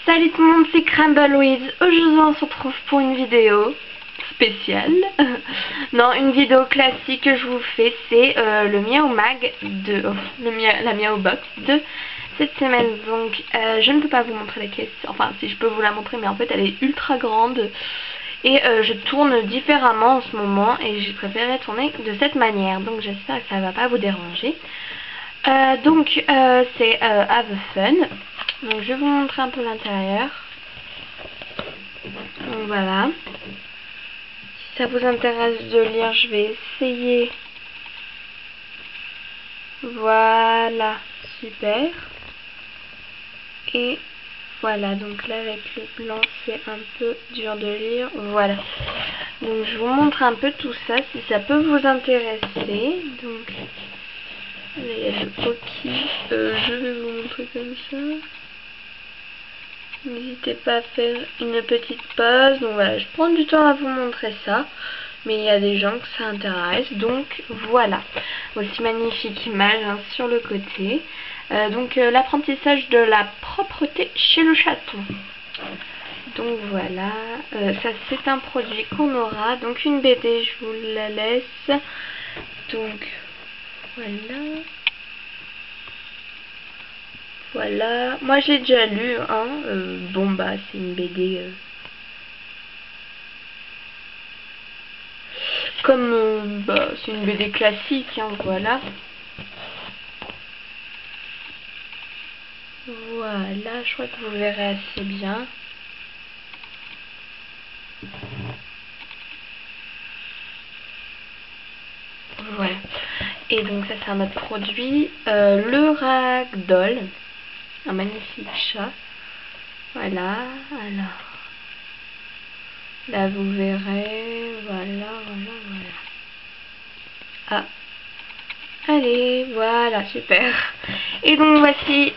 Salut tout le monde, c'est Crumbleweed. Aujourd'hui on se retrouve pour une vidéo spéciale. Non, une vidéo classique que je vous fais, c'est le Miao Mag de la Miao Box de cette semaine. Donc je ne peux pas vous montrer la caisse, enfin si je peux vous la montrer, mais en fait elle est ultra grande. Et je tourne différemment en ce moment et j'ai préféré tourner de cette manière. Donc j'espère que ça va pas vous déranger. C'est Have Fun. Donc je vais vous montrer un peu l'intérieur. Donc voilà. Si ça vous intéresse de lire, je vais essayer. Voilà, super. Et voilà, donc là avec le blanc c'est un peu dur de lire. Voilà. Donc je vous montre un peu tout ça si ça peut vous intéresser. Donc là il y a le hockey. Je vais vous montrer comme ça. N'hésitez pas à faire une petite pause. Donc voilà, je prends du temps à vous montrer ça. Mais il y a des gens que ça intéresse. Donc voilà. Aussi magnifique image sur le côté. L'apprentissage de la propreté chez le chaton. Donc voilà. Ça c'est un produit qu'on aura. Donc une BD, je vous la laisse. Donc voilà. Voilà, moi j'ai déjà lu, hein. C'est une BD c'est une BD classique, hein, voilà. Voilà, je crois que vous verrez assez bien. Voilà. Et donc ça c'est un autre produit, le Ragdoll. Un magnifique chat. Voilà, alors. Là vous verrez. Voilà. Ah. Allez, voilà, super. Et donc voici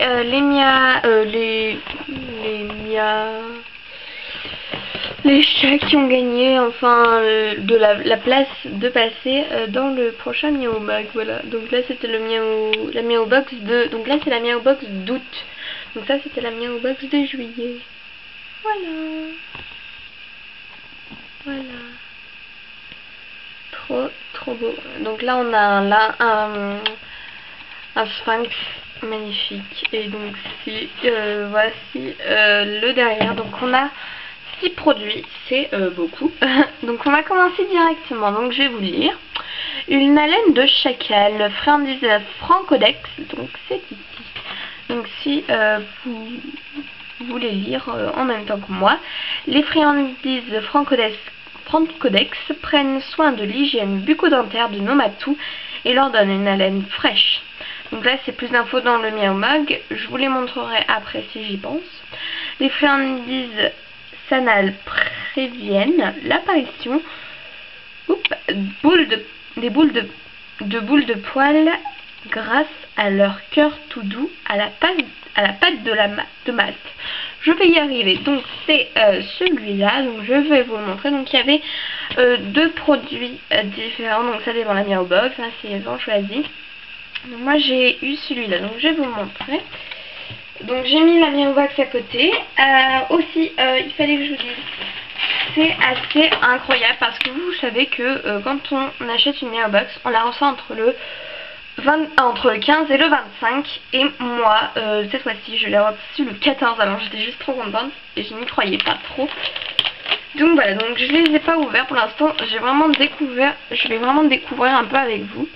les chats qui ont gagné de la place de passer dans le prochain Miao Mag. Voilà, donc là c'était la Miao Box donc là c'est la Miao Box d'août. Donc ça c'était la Miao Box de juillet. Voilà. Trop beau. Donc là on a un sphinx magnifique. Et donc voici le derrière. Donc on a 6 produits, c'est beaucoup. Donc on va commencer directement. Donc je vais vous lire. Une haleine de chacal, friandise Francodex. Donc c'est ici. Donc si vous voulez lire en même temps que moi, les friandises Francodex prennent soin de l'hygiène bucco-dentaire de nos matous et leur donnent une haleine fraîche. Donc là c'est plus d'infos dans le Miao Mag, je vous les montrerai après si j'y pense. Les friandises Sanal préviennent l'apparition des boules de poils grâce à leur cœur tout doux à la pâte de malt. Je vais y arriver. Donc c'est celui-là. Donc je vais vous le montrer. Donc il y avait 2 produits différents. Donc ça dépend de la Miao Box. Hein, c'est ils ont choisi. Donc moi j'ai eu celui-là. Donc je vais vous le montrer. Donc j'ai mis la Miao Box à côté. Il fallait que je vous dise. C'est assez incroyable parce que vous savez que quand on achète une Miao Box, on la reçoit entre le 15 et le 25. Et moi, cette fois-ci, je l'ai reçu le 14. Alors j'étais juste trop contente et je n'y croyais pas trop. Donc voilà, donc je les ai pas ouverts pour l'instant. Je vais vraiment découvrir un peu avec vous.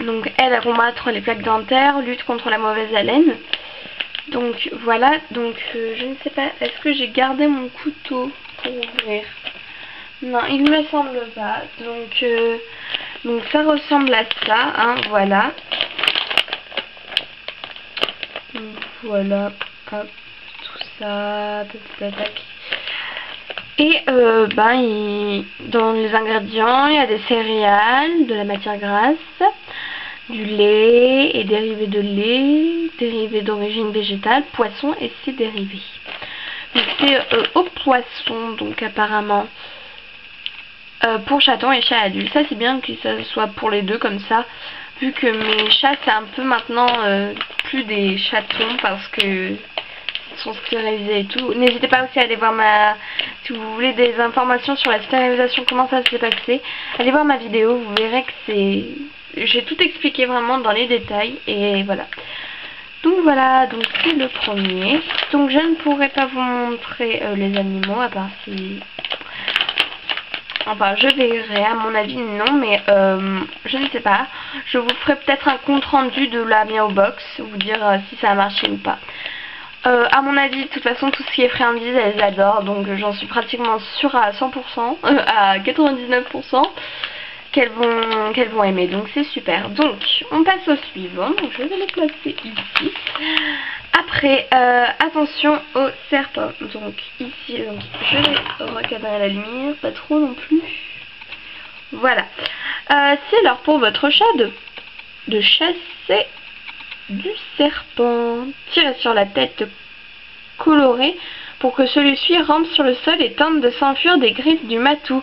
Donc aide à combattre les plaques dentaires, lutte contre la mauvaise haleine. Donc voilà, donc je ne sais pas, est-ce que j'ai gardé mon couteau pour ouvrir? Non, il me semble pas. Donc ça ressemble à ça, hein, voilà. Donc voilà, hop, tout ça, tac. Et dans les ingrédients, il y a des céréales, de la matière grasse, du lait et dérivés de lait, dérivés d'origine végétale, poisson et ses dérivés. Donc c'est au poisson, donc apparemment pour chatons et chats adultes. Ça c'est bien que ça soit pour les deux comme ça, vu que mes chats c'est un peu maintenant plus des chatons parce que sont stérilisés et tout. N'hésitez pas aussi à aller voir si vous voulez des informations sur la stérilisation, comment ça s'est passé. Allez voir ma vidéo, vous verrez que j'ai tout expliqué vraiment dans les détails et voilà. Donc voilà, donc c'est le premier. Donc je ne pourrai pas vous montrer les animaux à part si... Enfin, je verrai, à mon avis non, mais je ne sais pas. Je vous ferai peut-être un compte rendu de la Miao Box, vous dire si ça a marché ou pas. À mon avis, de toute façon, tout ce qui est friandises, elles adorent, donc j'en suis pratiquement sûre à 100%, à 99%. Qu'elles vont aimer, donc c'est super. Donc on passe au suivant, donc je vais le placer ici. Après attention au serpent, donc ici donc, je vais recadrer la lumière, pas trop non plus. Voilà, c'est l'heure pour votre chat de chasser du serpent. Tirez sur la tête colorée pour que celui-ci rampe sur le sol et tente de s'enfuir des griffes du matou.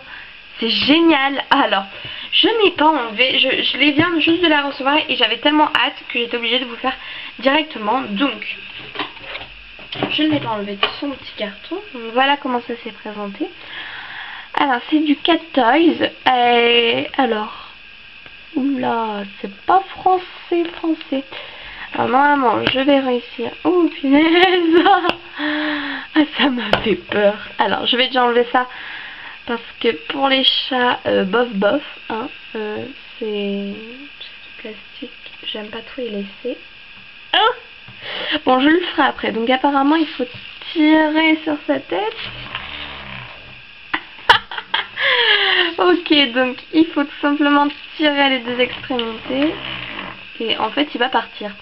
C'est génial. Alors, je n'ai pas enlevé, je les viens juste de la recevoir et j'avais tellement hâte que j'étais obligée de vous faire directement. Donc, je ne l'ai pas enlevé de son petit carton. Donc, voilà comment ça s'est présenté. Alors, c'est du Cat Toys. Et alors, oula, c'est pas français. Alors, normalement, je vais réussir. Oh, punaise. Ah, ça m'a fait peur. Alors, je vais déjà enlever ça. Parce que pour les chats, bof, hein, c'est du plastique, j'aime pas trop y laisser. Oh, bon, je le ferai après, donc apparemment il faut tirer sur sa tête. Ok, donc il faut tout simplement tirer les deux extrémités. Et en fait il va partir.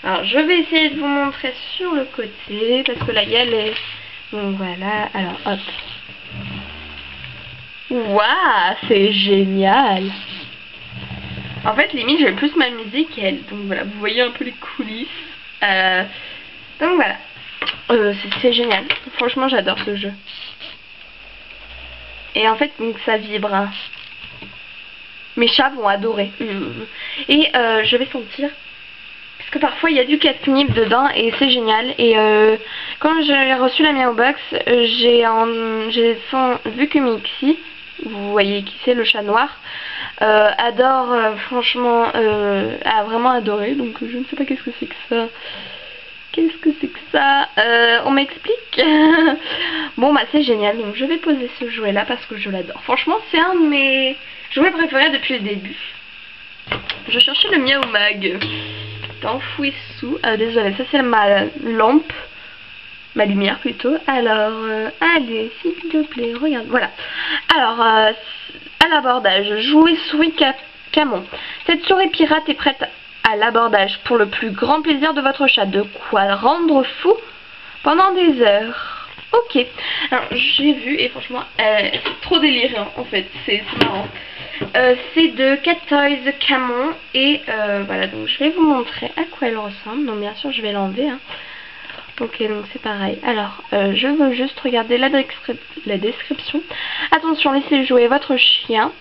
Alors je vais essayer de vous montrer sur le côté, parce que là il y a les... Donc voilà, alors hop. Waouh, c'est génial. En fait, limite, je vais plus m'amuser qu'elle. Donc voilà, vous voyez un peu les coulisses. Donc voilà. C'est génial. Franchement, j'adore ce jeu. Et en fait, donc ça vibre. Hein. Mes chats vont adorer. Et je vais sentir. Parce que parfois, il y a du catnip dedans et c'est génial. Et quand j'ai reçu la Miao Box, j'ai vu que Mixi, vous voyez qui c'est, le chat noir, adore, franchement, a vraiment adoré. Donc je ne sais pas qu'est-ce que c'est que ça. Qu'est-ce que c'est que ça? On m'explique. Bon bah c'est génial, donc je vais poser ce jouet là parce que je l'adore. Franchement c'est un de mes jouets préférés depuis le début. Je cherchais le Miao Mag. C'est enfoui sous. Désolée, ça c'est ma lampe. Ma lumière plutôt. Alors, allez, s'il te plaît, regarde. Voilà. Alors, à l'abordage, jouer souris Camon. Cette souris pirate est prête à l'abordage pour le plus grand plaisir de votre chat. De quoi le rendre fou pendant des heures. Ok. Alors, j'ai vu et franchement, c'est trop délirant en fait. C'est marrant. C'est de Cat Toys Camon. Et voilà, donc je vais vous montrer à quoi elle ressemble. Donc, bien sûr, je vais l'enlever. Hein. Ok, donc c'est pareil. Alors, je veux juste regarder la description. Attention, laissez jouer votre chien.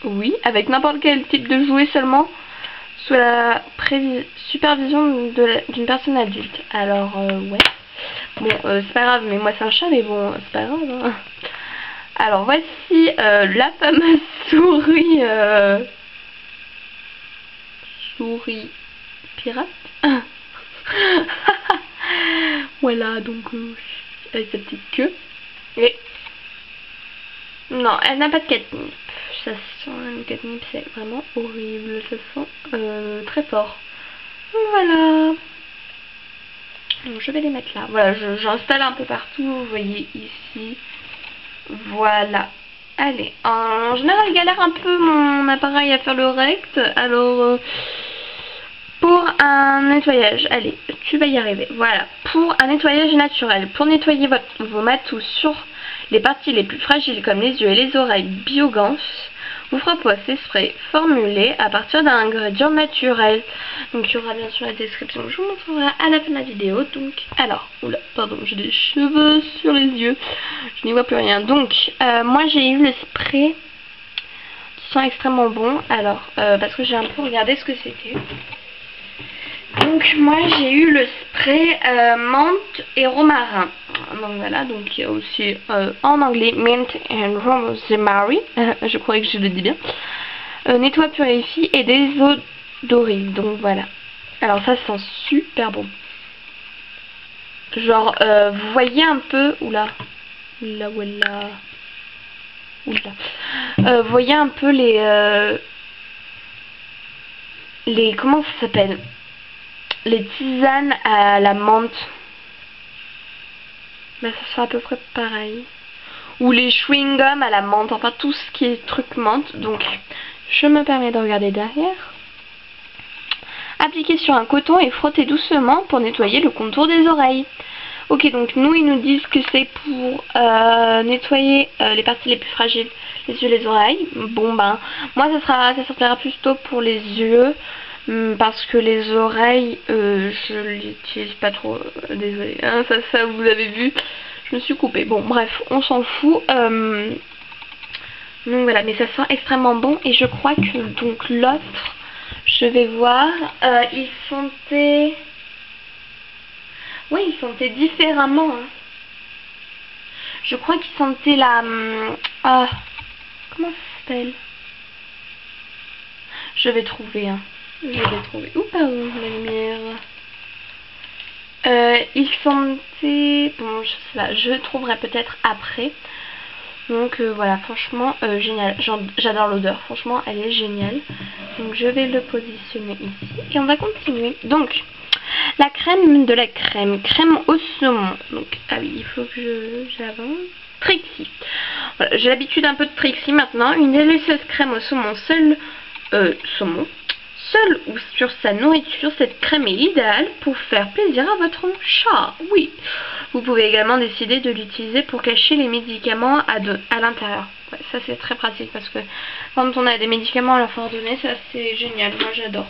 Oui, avec n'importe quel type de jouet seulement. Sous la supervision d'une personne adulte. Alors, ouais. Bon, c'est pas grave, mais moi c'est un chat, mais bon, c'est pas grave. Hein. Alors, voici la fameuse souris... souris pirate. Voilà, donc avec sa petite queue. Et non, elle n'a pas de catnip. Ça sent le catnip, c'est vraiment horrible. Ça sent très fort. Voilà. Donc je vais les mettre là. Voilà, j'installe un peu partout. Vous voyez ici. Voilà. Allez. En général, il galère un peu mon appareil à faire le rect. Alors... pour un nettoyage, allez, tu vas y arriver. Voilà, pour un nettoyage naturel, pour nettoyer vos matous sur les parties les plus fragiles comme les yeux et les oreilles, Biogans vous propose ces sprays formulés à partir d'un ingrédient naturel. Donc il y aura bien sûr la description, je vous montrerai à la fin de la vidéo. Donc, alors, oula, pardon, j'ai des cheveux sur les yeux, je n'y vois plus rien. Donc, moi j'ai eu le spray qui sent extrêmement bon. Alors, parce que j'ai un peu regardé ce que c'était. Donc donc moi j'ai eu le spray menthe et romarin. Donc voilà, donc il y a aussi en anglais mint and rosemary. Je croyais que je le dis bien. Nettoie, purifie et désodorise. Donc voilà. Alors ça sent super bon. Genre vous voyez un peu, oula, vous voyez un peu les comment ça s'appelle, les tisanes à la menthe. Ben, ça sera à peu près pareil. Ou les chewing-gums à la menthe, enfin tout ce qui est truc menthe. Donc je me permets de regarder derrière. Appliquer sur un coton et frotter doucement pour nettoyer le contour des oreilles. Ok, donc nous ils nous disent que c'est pour nettoyer les parties les plus fragiles, les yeux, les oreilles. Bon ben, moi ça sortira plutôt pour les yeux, parce que les oreilles, je l'utilise pas trop, désolée, hein, ça vous l'avez vu, je me suis coupée. Bon bref, on s'en fout. Donc voilà, mais ça sent extrêmement bon et je crois que donc l'autre, je vais voir, ils sentaient... Oui, ils sentaient différemment. Hein. Je crois qu'ils sentaient la... comment ça s'appelle? Je vais trouver. Hein. Je vais trouver. Ouh, pardon, la lumière. Ils sentaient... Bon, je sais pas, je trouverai peut-être après. Donc voilà, franchement, génial. J'adore l'odeur, franchement, elle est géniale. Donc je vais le positionner ici. Et on va continuer. Donc... La crème de la crème au saumon. Donc, ah oui, il faut que j'avance. Trixie. Voilà, j'ai l'habitude un peu de Trixie maintenant. Une délicieuse crème au saumon seule ou sur sa nourriture, cette crème est idéale pour faire plaisir à votre chat. Oui. Vous pouvez également décider de l'utiliser pour cacher les médicaments à l'intérieur. Ouais, ça c'est très pratique parce que quand on a des médicaments à leur faire donner, ça c'est génial. Moi j'adore.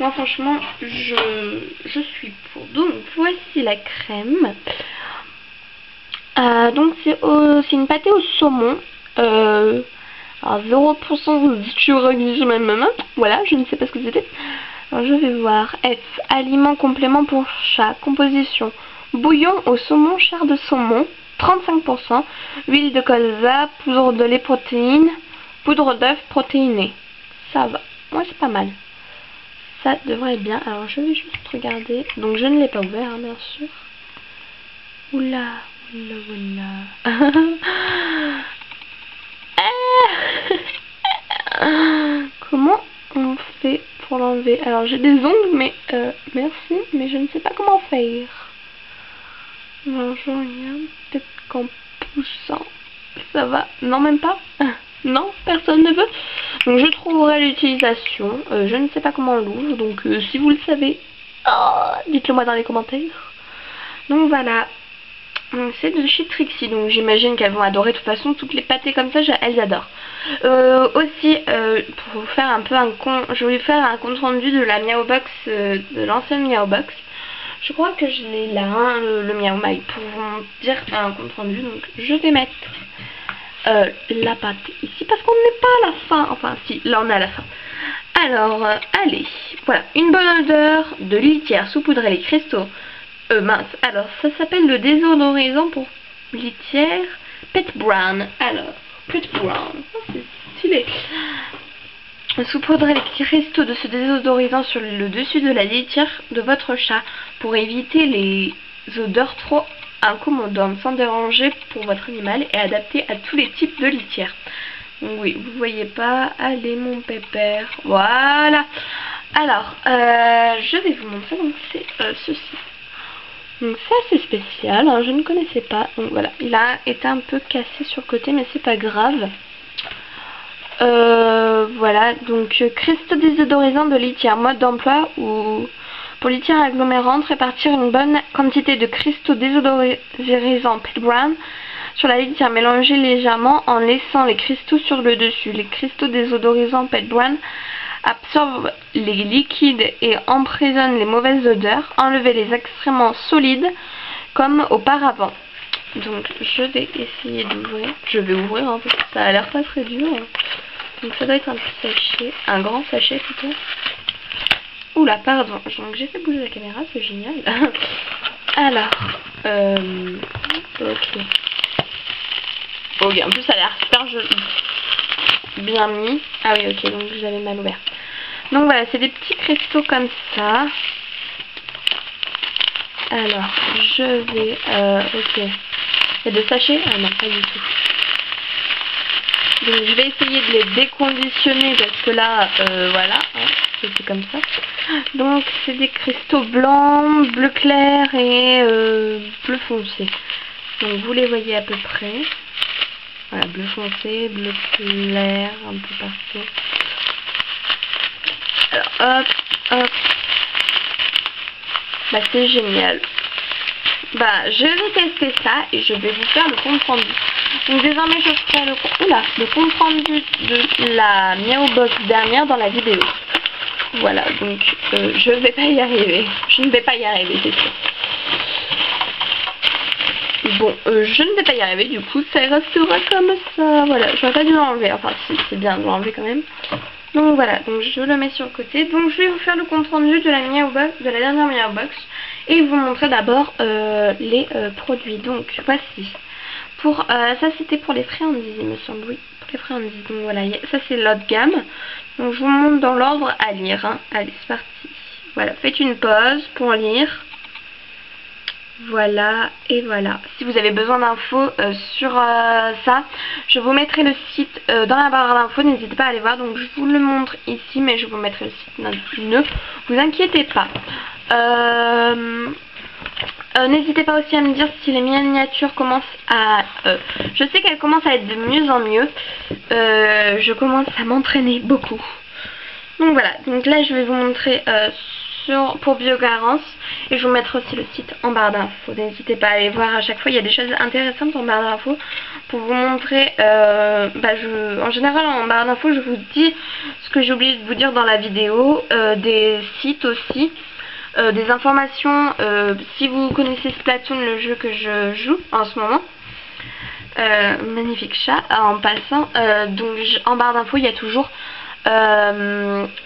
Moi franchement je suis pour. Donc voici la crème. Donc c'est une pâtée au saumon. Alors 0% sur même. Voilà, je ne sais pas ce que c'était. Alors je vais voir. F. Aliment complément pour chat. Composition. Bouillon au saumon, chair de saumon. 35%. Huile de colza. Poudre de lait protéine. Poudre d'œuf protéinée. Ça va. Moi c'est pas mal. Ça devrait être bien. Alors je vais juste regarder. Donc je ne l'ai pas ouvert hein, bien sûr. Oula, oula, oula. Comment on fait pour l'enlever? Alors j'ai des ongles mais merci, mais je ne sais pas comment faire. Alors je regarde, peut-être qu'en poussant ça va. Non, même pas. Non, personne ne veut. Donc je trouverai l'utilisation. Je ne sais pas comment on l'ouvre. Donc si vous le savez, dites-le moi dans les commentaires. Donc voilà. C'est de chez Trixie. Donc j'imagine qu'elles vont adorer. De toute façon, toutes les pâtés comme ça, elles adorent. Aussi, pour faire un peu je vais faire un compte rendu de la Miao Box, de l'ancienne Miao Box. Je crois que je l'ai là, hein, le Miao Mai, pour vous dire un compte rendu. Donc je vais mettre la pâte ici parce qu'on n'est pas à la fin. Enfin si, là on est à la fin. Alors allez, voilà, une bonne odeur de litière saupoudrer les cristaux. Mince, alors ça s'appelle le désodorisant pour litière Pet Brown. Alors, Pet Brown, c'est stylé. Saupoudrez les cristaux de ce désodorisant sur le dessus de la litière de votre chat pour éviter les odeurs trop incommodantes sans déranger pour votre animal et adapté à tous les types de litière. Oui, vous voyez pas. Allez mon pépère. Voilà. Alors, je vais vous montrer. Donc c'est ceci. Donc c'est assez spécial. Hein, je ne connaissais pas. Donc voilà, il a été un peu cassé sur le côté, mais c'est pas grave. Voilà, donc cristaux désodorisants de litière, mode d'emploi ou pour litière agglomérante, répartir une bonne quantité de cristaux désodorisants Pet Brown sur la litière, mélanger légèrement en laissant les cristaux sur le dessus. Les cristaux désodorisants Pet Brown absorbent les liquides et emprisonnent les mauvaises odeurs. Enlevez les excréments solides comme auparavant. Donc je vais essayer d'ouvrir. Je vais ouvrir hein, parce que ça a l'air pas très dur. Donc ça doit être un petit sachet, un grand sachet plutôt. Oula, pardon. Donc j'ai fait bouger la caméra, c'est génial. Alors, ok. Ok, en plus ça a l'air super joli. Bien mis. Ah oui, ok, donc j'avais mal ouvert. Donc voilà, c'est des petits cristaux comme ça. Alors, je vais... ok. Il y a des sachets? Ah non, pas du tout. Donc je vais essayer de les déconditionner parce que là, voilà, hein, c'est comme ça. Donc c'est des cristaux blancs, bleu clair et bleu foncé. Donc vous les voyez à peu près. Voilà, bleu foncé, bleu clair, un peu partout. Alors hop, hop. Bah c'est génial. Bah je vais tester ça et je vais vous faire le compte rendu. Donc désormais je ferai le compte rendu de la Miao Box dernière dans la vidéo. Voilà, donc je vais pas y arriver. Je ne vais pas y arriver, c'est sûr. Bon, je ne vais pas y arriver, du coup ça restera comme ça. Voilà, j'aurais pas dû l'enlever. Enfin si, c'est bien de l'enlever quand même. Donc voilà, donc je le mets sur le côté. Donc je vais vous faire le compte rendu de la Miao Box, de la dernière Miao Box, et vous montrer d'abord les produits. Donc voici. Pour ça c'était pour les friandises, il me semble, oui, pour les friandises. Donc voilà, ça c'est l'autre gamme. Donc je vous montre dans l'ordre à lire. Hein. Allez, c'est parti. Voilà, faites une pause pour lire. Voilà, et voilà. Si vous avez besoin d'infos sur ça, je vous mettrai le site dans la barre d'infos, n'hésitez pas à aller voir. Donc je vous le montre ici, mais je vous mettrai le site, ne vous inquiétez pas. N'hésitez pas aussi à me dire si les miniatures commencent à... je sais qu'elles commencent à être de mieux en mieux. Je commence à m'entraîner beaucoup. Donc voilà, donc là je vais vous montrer pour Biogarance, et je vous mettrai aussi le site en barre d'infos. N'hésitez pas à aller voir, à chaque fois il y a des choses intéressantes en barre d'infos pour vous montrer. En général en barre d'infos je vous dis ce que j'ai oublié de vous dire dans la vidéo, des sites aussi. Des informations, si vous connaissez Splatoon, le jeu que je joue en ce moment. Magnifique chat, en passant. Donc en barre d'infos il y a toujours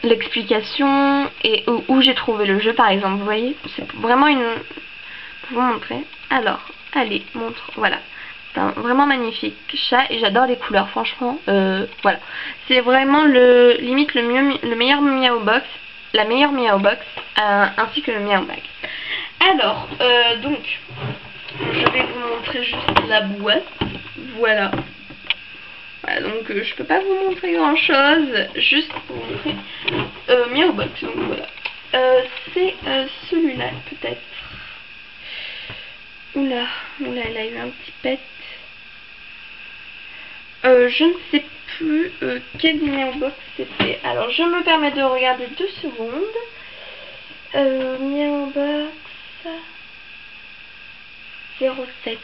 l'explication et où j'ai trouvé le jeu par exemple. Vous voyez, c'est vraiment une... Pour vous montrer. Alors, allez, montre, voilà. C'est un vraiment magnifique chat et j'adore les couleurs, franchement. Voilà, c'est vraiment limite le meilleur Miao Box. La meilleure Miao Box, ainsi que le Miao Bag. Alors, donc, je vais vous montrer juste la boîte. Voilà. Voilà, donc je peux pas vous montrer grand chose, juste pour vous montrer Miao Box. Donc voilà. C'est celui-là, peut-être. Oula, oula, elle a eu un petit pet. Je ne sais plus quel Miao Box c'était. Alors je me permets de regarder 2 secondes. Miao Box 07.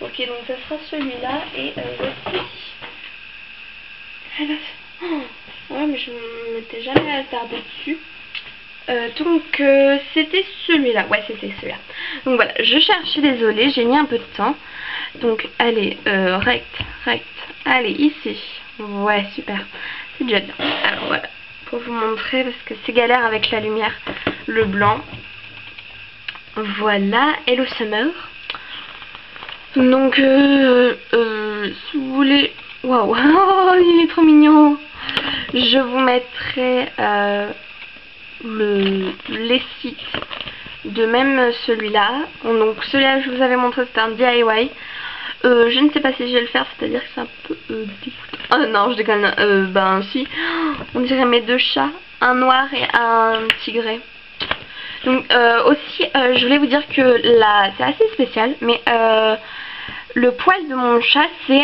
Ok, donc ça sera celui-là et voici. Ouais, mais je ne m'étais jamais attardée dessus. Donc c'était celui-là, ouais c'était celui-là. Donc voilà, je cherchais, désolée, j'ai mis un peu de temps. Donc allez, recte, allez ici, ouais super, c'est déjà bien. Alors voilà, pour vous montrer parce que c'est galère avec la lumière, le blanc. Voilà, Hello Summer. Donc si vous voulez, waouh, oh, il est trop mignon. Je vous mettrai les sites de même celui-là. Donc celui-là je vous avais montré, c'était un DIY. Je ne sais pas si je vais le faire, c'est-à-dire que c'est un peu dégoûtant. Oh non, je déconne. Ben si, on dirait mes 2 chats, un noir et un tigré. Donc aussi je voulais vous dire que c'est assez spécial, mais le poil de mon chat c'est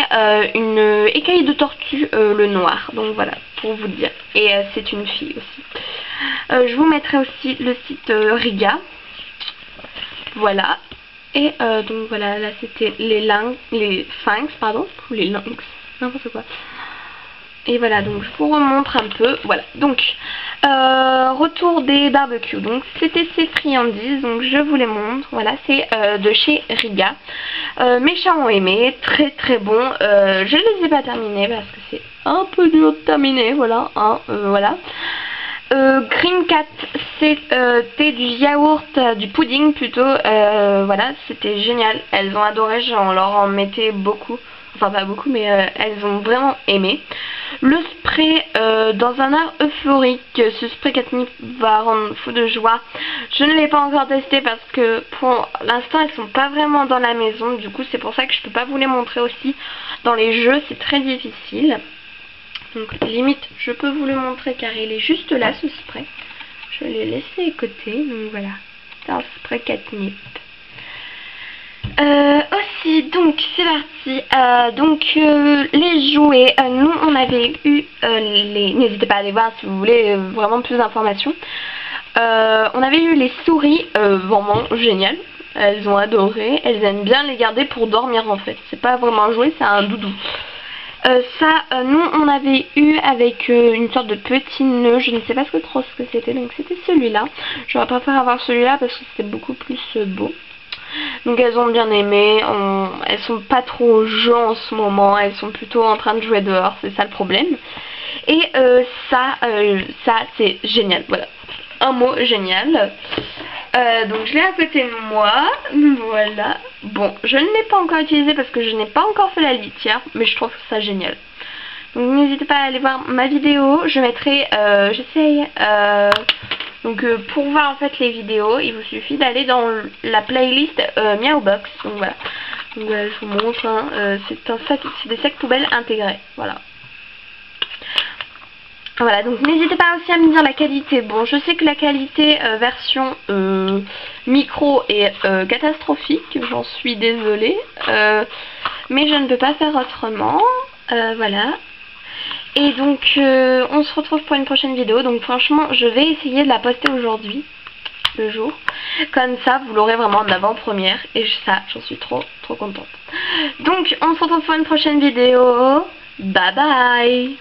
une écaille de tortue, le noir. Donc voilà, pour vous dire. Et c'est une fille aussi. Je vous mettrai aussi le site Riga. Voilà. Et donc voilà, là c'était les sphinx, pardon. Ou les lynx, n'importe quoi. Et voilà, donc je vous remontre un peu. Voilà, donc retour des barbecues. Donc c'était ces friandises, donc je vous les montre. Voilà, c'est de chez Riga. Mes chats ont aimé, très très bon. Je les ai pas terminés parce que c'est un peu dur de terminer. Voilà, hein, voilà. Green Cat, c'était du yaourt, du pudding plutôt. Voilà, c'était génial. Elles ont adoré, j'en leur en mettais beaucoup. Enfin pas beaucoup, mais elles ont vraiment aimé. Le spray dans un air euphorique, ce spray catnip va rendre fou de joie. Je ne l'ai pas encore testé parce que pour l'instant elles sont pas vraiment dans la maison. Du coup c'est pour ça que je peux pas vous les montrer aussi. Dans les jeux c'est très difficile. Donc limite je peux vous le montrer car il est juste là ce spray. Je l'ai laissé à côté. Donc voilà, c'est un spray catnip. Aussi, donc c'est parti. Les jouets, nous on avait eu les. N'hésitez pas à aller voir si vous voulez vraiment plus d'informations. On avait eu les souris, vraiment génial. Elles ont adoré. Elles aiment bien les garder pour dormir en fait. C'est pas vraiment un jouet, c'est un doudou. Nous on avait eu avec une sorte de petit nœud, je ne sais pas trop ce que c'était, donc c'était celui-là. J'aurais préféré avoir celui-là parce que c'était beaucoup plus beau. Donc elles ont bien aimé, elles sont pas trop au jeu en ce moment, elles sont plutôt en train de jouer dehors, c'est ça le problème. Et ça c'est génial, voilà, un mot génial. Donc je l'ai à côté de moi, voilà. Bon, je ne l'ai pas encore utilisé parce que je n'ai pas encore fait la litière, mais je trouve ça génial. Donc n'hésitez pas à aller voir ma vidéo, je mettrai, j'essaye... Donc pour voir en fait les vidéos, il vous suffit d'aller dans la playlist Meowbox. Donc voilà. Donc je vous montre, hein, c'est des sacs poubelles intégrés. Voilà. Voilà, donc n'hésitez pas aussi à me dire la qualité. Bon, je sais que la qualité version micro est catastrophique, j'en suis désolée. Mais je ne peux pas faire autrement. Voilà. Et donc on se retrouve pour une prochaine vidéo. Donc franchement je vais essayer de la poster aujourd'hui, le jour. Comme ça vous l'aurez vraiment en avant-première. Et ça j'en suis trop contente. Donc on se retrouve pour une prochaine vidéo. Bye bye.